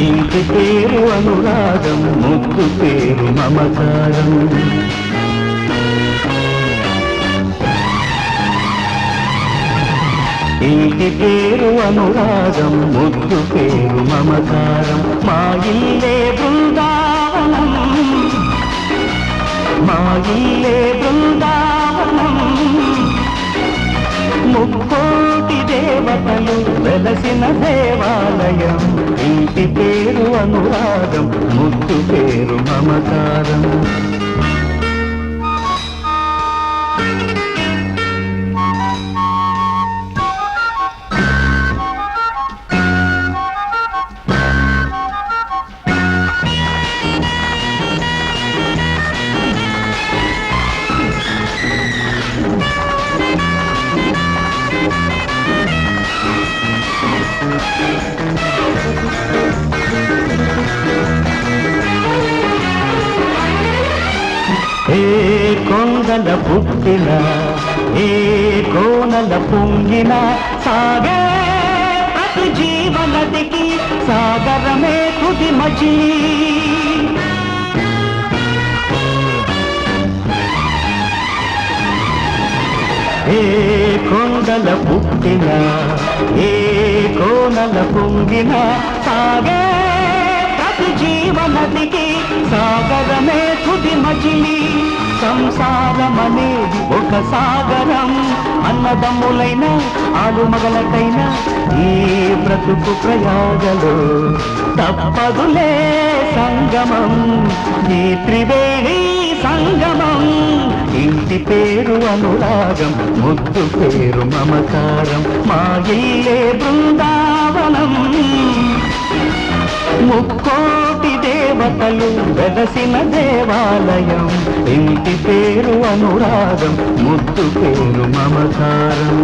ఇంటి పేరు అనురాగం, ముద్దు పేరు మమకారం. ఇంటి పేరు అనురాగం, ముద్దు పేరు మమకారం. మా ఇల్లే బృందావనం, మా ఇల్లే బృందావనం. ముక్కోటి దేవతలు వెలసిన దేవాలయం. ఇంటి పేరు అనురాగం, ముద్దు పేరు మమకారం. ఏ కొండల పుట్టిన, ఏ కోనల పొంగిన, సాగే ప్రతి జీవనదికి సాగరమే తుది మజిలీ. ఏ కొండల పుట్టిన, ఏ కోనల పొంగిన, సాగే ప్రతి జీవనదికి సాగరమే తుది మజిలీ. సంసారమనేది ఒక సాగరం. అన్నదమ్ములైన ఆలుమగలకైనా ఈ బ్రతుకు ప్రయాగలో తప్పదులే సంగమం, ఈ త్రివేణి సంగమం. ఇంటి పేరు అనురాగం, ముద్దు పేరు మమకారం. మా ఇల్లే బృందావనం, ముక్కోటి దేవతలు వెలసిన దేవాలయం. ఇంటి పేరు అనురాగం, ముద్దు పేరు మమకారం.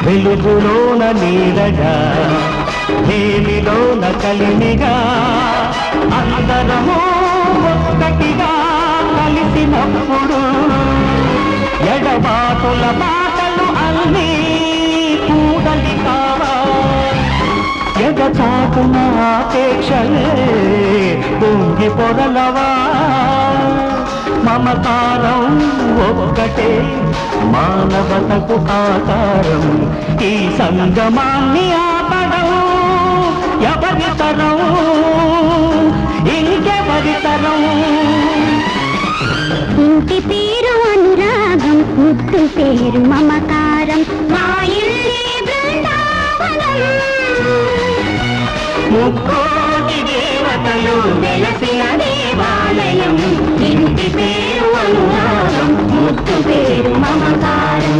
వెలుగులోన నీడగా, వేలిలోన కలిమిగా, అందరము ఒక్కటిగా కలిసినప్పుడు ఎడబాటుల మాటలు అన్నీ కూడలి కావా. ఎగచాటున ఆపేక్షలే పొంగి పొరలవా. మమకారం ఒక్కటే మానవతకు ఆకారం. ఈ సంగమాన్ని ఆపడం ఎవరి తరం, ఇంకెవరి తరం. ఇంటి పేరు అనురాగం, ముద్దు పేరు మమకారం. మా ఇల్లే బృందావనం, ముక్కోటి దేవతలు వెలసిన దేవాలయం. ఇంటి పేరు అనురాగం, ముద్దు పేరు మమకారం.